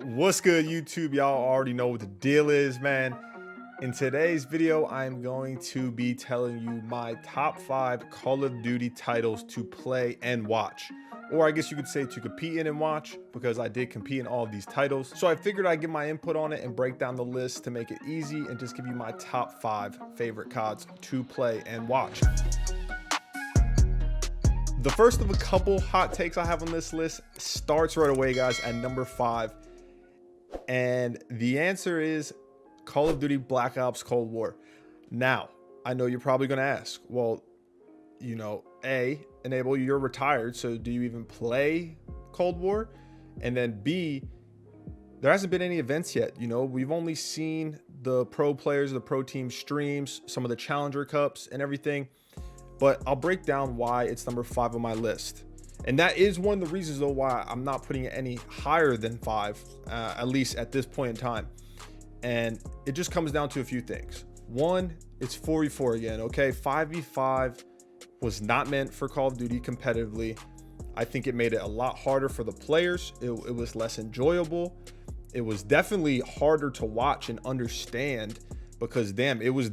What's good, YouTube? Y'all already know what the deal is, man. In today's video, I'm going to be telling you my top 5 Call of Duty titles to play and watch. Or I guess you could say to compete in and watch, because I did compete in all of these titles. So I figured I'd give my input on it and break down the list to make it easy and just give you my top 5 favorite CODs to play and watch. The first of a couple hot takes I have on this list starts right away, guys, at number 5. And the answer is Call of Duty Black Ops Cold War. Now, I know you're probably going to ask, well, you know, A, Enable, you're retired, so do you even play Cold War? And then B, there hasn't been any events yet. You know, we've only seen the pro players, the pro team streams, some of the Challenger Cups and everything. But I'll break down why it's number 5 on my list. And that is one of the reasons, though, why I'm not putting it any higher than 5, at least at this point in time. And it just comes down to a few things. One, it's 4v4 again, okay? 5v5 was not meant for Call of Duty competitively. I think it made it a lot harder for the players. It was less enjoyable. It was definitely harder to watch and understand because, damn, it was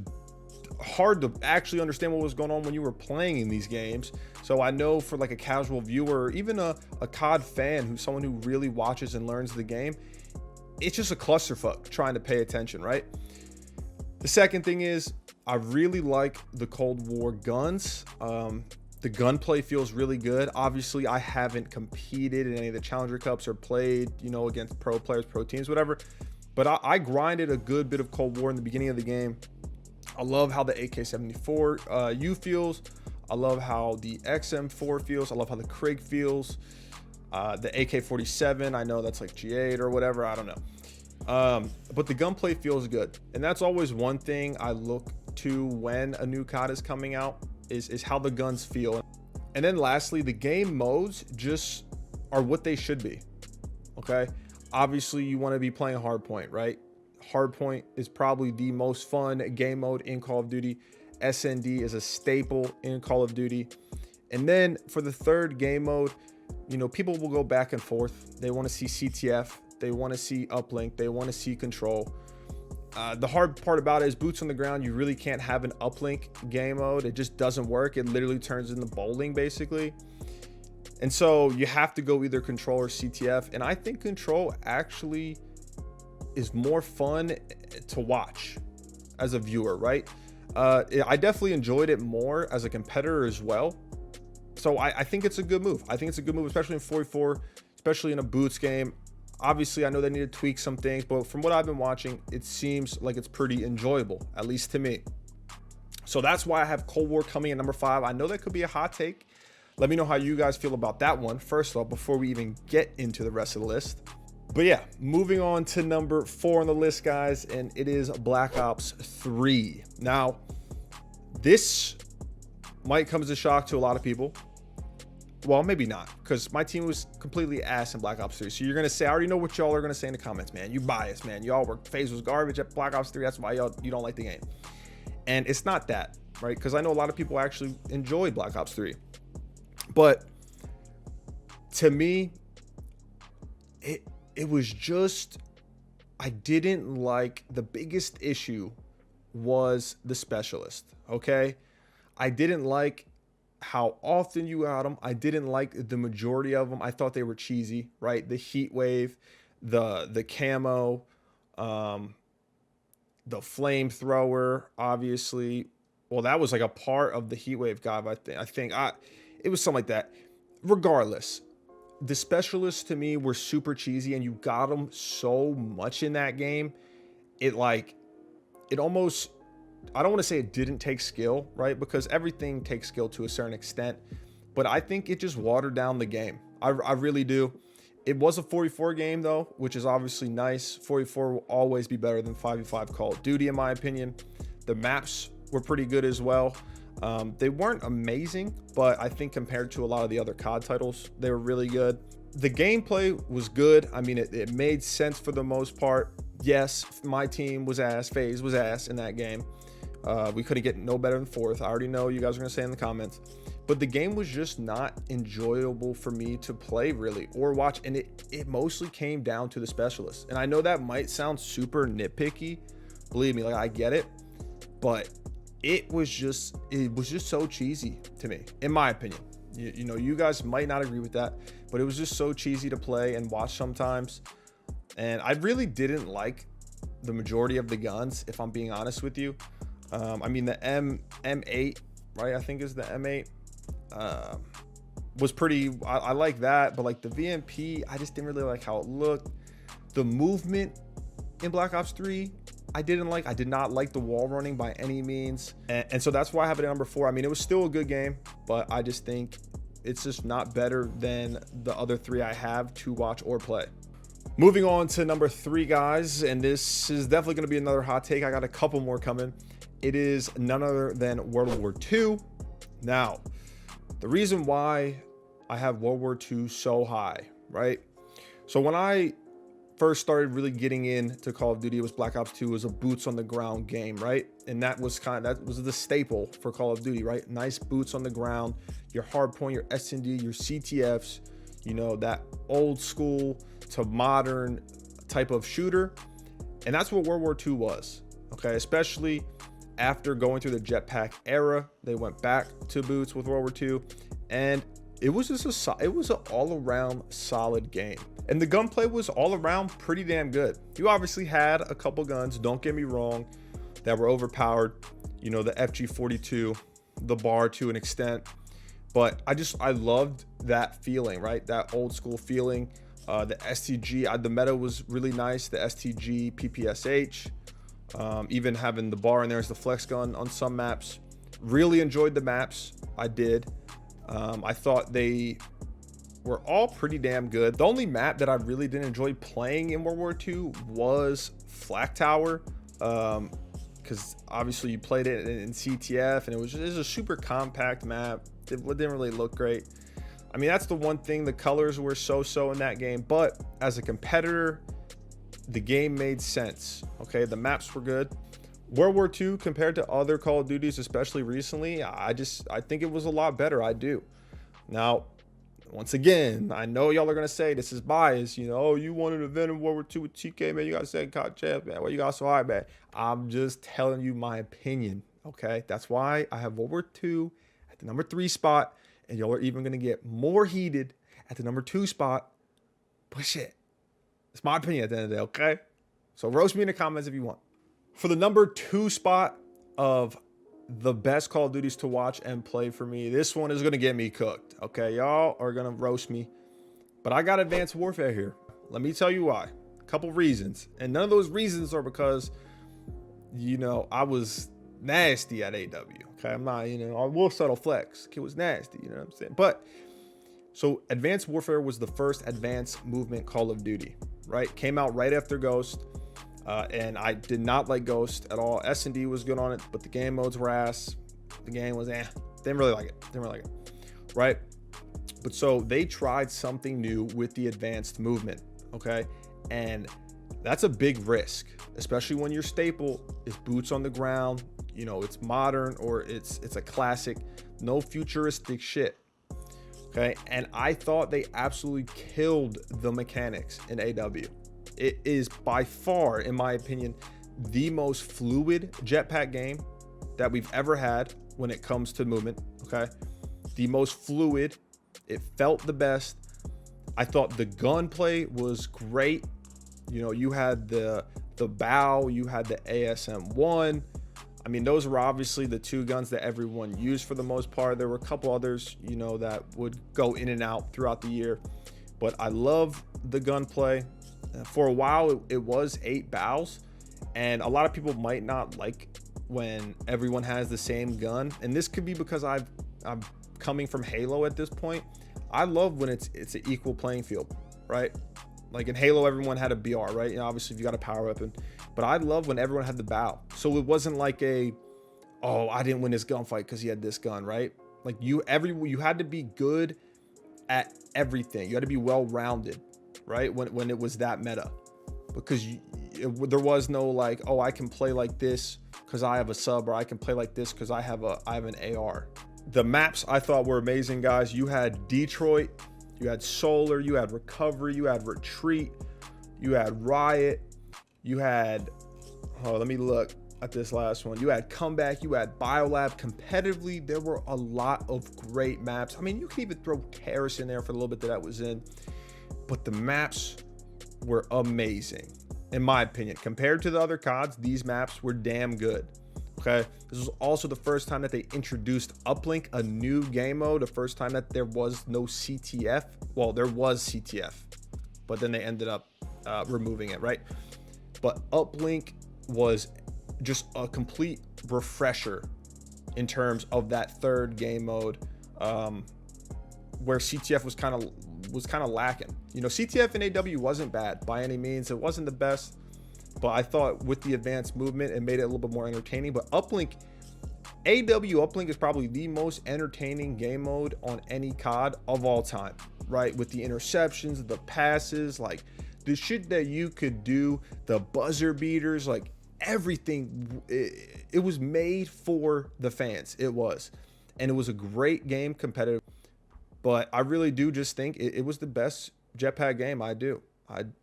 hard to actually understand what was going on when you were playing in these games. So I know for like a casual viewer, or even a COD fan, who's someone who really watches and learns the game, it's just a clusterfuck trying to pay attention, right? The second thing is I really like the Cold War guns. The gunplay feels really good. Obviously, I haven't competed in any of the Challenger Cups or played, you know, against pro players, pro teams, whatever. But I grinded a good bit of Cold War in the beginning of the game. I love how the AK-74 U feels. I love how the XM4 feels. I love how the Krig feels. The AK-47, I know that's like G8 or whatever, I don't know. But the gunplay feels good. And that's always one thing I look to when a new COD is coming out, is how the guns feel. And then lastly, the game modes just are what they should be, okay? Obviously, you want to be playing Hardpoint, right? Hardpoint is probably the most fun game mode in Call of Duty. SND is a staple in Call of Duty. And then for the third game mode, you know, people will go back and forth. They want to see CTF. They want to see uplink. They want to see control. The hard part about it is boots on the ground. You really can't have an uplink game mode. It just doesn't work. It literally turns into bowling, basically. And so you have to go either control or CTF. And I think control actually is more fun to watch as a viewer, right? I definitely enjoyed it more as a competitor as well. So I think it's a good move. I think it's a good move, especially in 4v4, especially in a boots game. Obviously, I know they need to tweak some things, but from what I've been watching, it seems like it's pretty enjoyable, at least to me. So that's why I have Cold War coming in number 5. I know that could be a hot take. Let me know how you guys feel about that one, first off, before we even get into the rest of the list. But yeah, moving on to number 4 on the list, guys, and it is Black Ops 3. Now, this might come as a shock to a lot of people. Well, maybe not, because my team was completely ass in Black Ops 3. So you're going to say, I already know what y'all are going to say in the comments, man. You biased, man. Y'all were FaZe was garbage at Black Ops 3. That's why you don't like the game. And it's not that, right? Because I know a lot of people actually enjoy Black Ops 3. But to me, it was just, I didn't like, the biggest issue was the specialist, okay? I didn't like how often you got them. I didn't like the majority of them. I thought they were cheesy, right? The heat wave, the camo, the flamethrower, obviously. Well, that was like a part of the heat wave guy, I think it was something like that. Regardless, the specialists to me were super cheesy, and you got them so much in that game. It almost, I don't want to say it didn't take skill, right? Because everything takes skill to a certain extent, but I think it just watered down the game. I really do. It was a 44 game though, which is obviously nice. 44 will always be better than 5v5 Call of Duty, in my opinion. The maps were pretty good as well. They weren't amazing, but I think compared to a lot of the other COD titles, they were really good. The gameplay was good. I mean, it made sense for the most part. Yes, my team was ass. FaZe was ass in that game. We couldn't get no better than 4th. I already know you guys are gonna say in the comments, but the game was just not enjoyable for me to play really or watch, and it mostly came down to the specialists. And I know that might sound super nitpicky, believe me, like I get it, but it was just so cheesy to me, in my opinion. You know, you guys might not agree with that, but it was just so cheesy to play and watch sometimes. And I really didn't like the majority of the guns, if I'm being honest with you. I mean, the M8, right? I think is the M8. Was pretty, I like that, but like the VMP, I just didn't really like how it looked. The movement in Black Ops 3, I did not like the wall running by any means. And so that's why I have it at number 4. I mean, it was still a good game, but I just think it's just not better than the other 3 I have to watch or play. Moving on to number 3, guys, and this is definitely going to be another hot take. I got a couple more coming. It is none other than World War II. Now, the reason why I have World War II so high, right? So when I first started really getting into Call of Duty, it was Black Ops 2. It was a boots on the ground game, right? And that was the staple for Call of Duty, right? Nice boots on the ground, your hardpoint, your S&D, your CTFs, you know, that old school to modern type of shooter. And that's what World War II was, okay? Especially after going through the jetpack era, they went back to boots with World War II, and it was just it was an all-around solid game. And the gunplay was all around pretty damn good. You obviously had a couple guns, don't get me wrong, that were overpowered. You know, the FG42, the BAR to an extent. But I loved that feeling, right? That old school feeling. The STG, the meta was really nice. The STG, PPSH, even having the BAR in there as the flex gun on some maps. Really enjoyed the maps. I did. I thought they were all pretty damn good. The only map that I really didn't enjoy playing in World War II was Flak Tower, because obviously you played it in CTF, and it was a super compact map. It didn't really look great. I mean, that's the one thing. The colors were so in that game, but as a competitor, the game made sense. Okay, the maps were good. World War II compared to other Call of Duties, especially recently, I think it was a lot better. I do. Now, once again, I know y'all are gonna say this is biased. You know, oh, you won an event in World War II with TK, man. You got second COD champ, man. Well, you got so high, man. I'm just telling you my opinion. Okay, that's why I have World War II at the number 3 spot, and y'all are even gonna get more heated at the number 2 spot. But shit, it's my opinion at the end of the day. Okay, so roast me in the comments if you want. For the number 2 spot of the best Call of Duties to watch and play for me, this one is going to get me cooked. Okay, y'all are going to roast me, but I got Advanced Warfare here. Let me tell you why. A couple reasons, and none of those reasons are because, you know, I was nasty at AW. Okay, I'm not, you know, I will subtle flex. It was nasty, you know what I'm saying? But so Advanced Warfare was the first advanced movement Call of Duty, right? Came out right after Ghost. And I did not like Ghost at all. S&D was good on it, but the game modes were ass. The game was didn't really like it, right? But so they tried something new with the advanced movement, okay? And that's a big risk, especially when your staple is boots on the ground. You know, it's modern, or it's a classic, no futuristic shit, okay? And I thought they absolutely killed the mechanics in AW. It is by far, in my opinion, the most fluid jetpack game that we've ever had when it comes to movement, okay? The most fluid. It felt the best. I thought the gunplay was great. You know, you had the bow, you had the ASM-1. I mean, those were obviously the 2 guns that everyone used for the most part. There were a couple others, you know, that would go in and out throughout the year. But I love the gunplay. For a while, it was 8 bows, and a lot of people might not like when everyone has the same gun. And this could be because I'm coming from Halo at this point. I love when it's an equal playing field, right? Like in Halo, everyone had a BR, right? You know, obviously, if you got a power weapon, but I love when everyone had the bow. So it wasn't like oh, I didn't win this gunfight because he had this gun, right? Like you had to be good at everything. You had to be well-rounded, right? When it was that meta, because there was no like, oh, I can play like this because I have a sub, or I can play like this because I have an AR. The maps I thought were amazing, guys. You had Detroit, you had Solar, you had Recovery, you had Retreat, you had Riot, you had, oh, let me look at this last one. You had Comeback, you had Biolab. Competitively, there were a lot of great maps. I mean, you can even throw Terrace in there for a little bit that was in, but the maps were amazing, in my opinion. Compared to the other CODs, these maps were damn good. Okay, this was also the first time that they introduced Uplink, a new game mode. The first time that there was no CTF. Well, there was CTF, but then they ended up removing it, right? But Uplink was just a complete refresher in terms of that third game mode, where CTF was kind of lacking. You know, CTF and AW wasn't bad by any means. It wasn't the best, but I thought with the advanced movement, it made it a little bit more entertaining. But Uplink, AW Uplink is probably the most entertaining game mode on any COD of all time, right? With the interceptions, the passes, like the shit that you could do, the buzzer beaters, like everything. It was made for the fans. It was, and it was a great game, competitive. But I really do just think it was the best jetpack game. I do.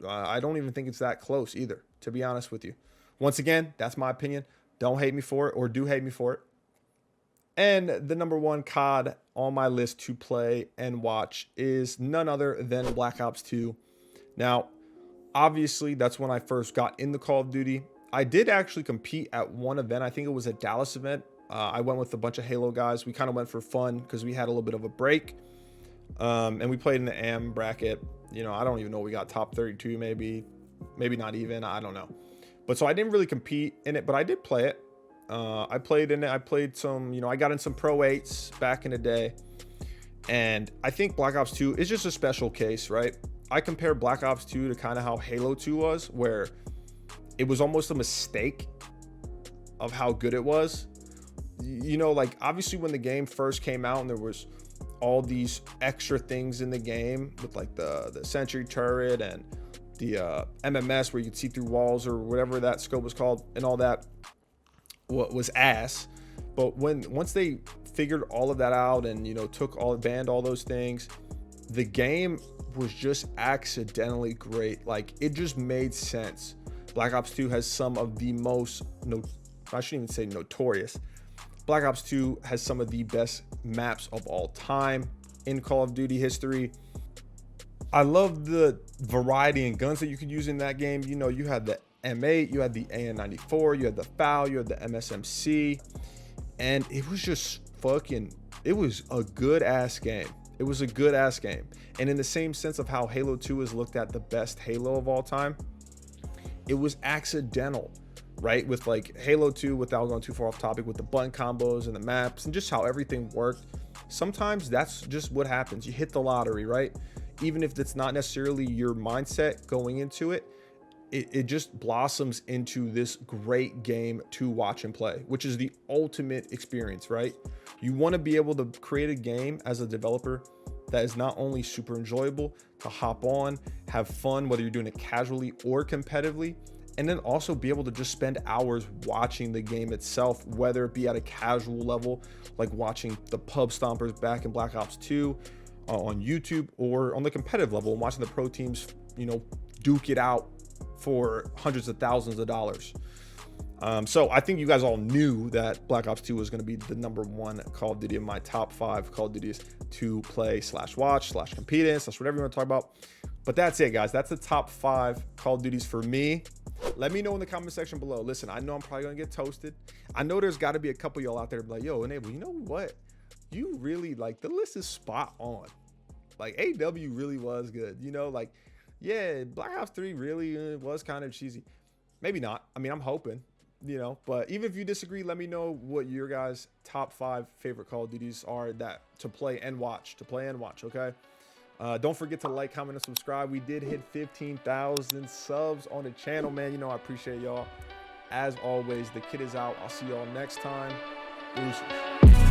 I don't even think it's that close either, to be honest with you. Once again, that's my opinion. Don't hate me for it, or do hate me for it. And the number one COD on my list to play and watch is none other than Black Ops 2. Now, obviously, that's when I first got into Call of Duty. I did actually compete at one event. I think it was a Dallas event. I went with a bunch of Halo guys. We kind of went for fun because we had a little bit of a break. And we played in the AM bracket. You know, I don't even know. We got top 32, maybe not even. I don't know. But so I didn't really compete in it, but I did play it. I played in it. I played some, you know, I got in some Pro 8s back in the day. And I think Black Ops 2 is just a special case, right? I compare Black Ops 2 to kind of how Halo 2 was, where it was almost a mistake of how good it was. You know, like obviously when the game first came out and there was all these extra things in the game with like the sentry turret and the MMS where you could see through walls or whatever that scope was called and all that, what was ass. But once they figured all of that out and, you know, banned all those things, the game was just accidentally great. Like it just made sense. Black Ops 2 has some of the most, I shouldn't even say notorious. Black Ops 2 has some of the best maps of all time in Call of Duty history. I love the variety and guns that you could use in that game. You know, you had the M8, you had the AN-94, you had the FAL, you had the MSMC, and it was just it was a good ass game. It was a good ass game. And in the same sense of how Halo 2 is looked at the best Halo of all time, it was accidental, right? With like Halo 2, without going too far off topic, with the button combos and the maps and just how everything worked. Sometimes that's just what happens. You hit the lottery, right? Even if it's not necessarily your mindset going into it, it just blossoms into this great game to watch and play, which is the ultimate experience, right? You want to be able to create a game as a developer that is not only super enjoyable to hop on, have fun, whether you're doing it casually or competitively, and then also be able to just spend hours watching the game itself, whether it be at a casual level, like watching the pub stompers back in Black Ops 2 on YouTube, or on the competitive level and watching the pro teams, you know, duke it out for hundreds of thousands of dollars. So I think you guys all knew that Black Ops 2 was going to be the number one Call of Duty in my top 5 Call of Duties to play / watch / compete in / whatever you want to talk about. But that's it, guys. That's the top 5 Call of Duties for me. Let me know in the comment section below. Listen, I know I'm probably going to get toasted. I know there's got to be a couple y'all out there like, yo, Enable, you know what? You really, like, the list is spot on. Like, AW really was good. You know, like, yeah, Black Ops 3 really was kind of cheesy. Maybe not. I mean, I'm hoping, you know. But even if you disagree, let me know what your guys' top 5 favorite Call of Duties are that to play and watch. Okay? Don't forget to like, comment, and subscribe. We did hit 15,000 subs on the channel, man. You know I appreciate y'all. As always, the kid is out. I'll see y'all next time. Deuces.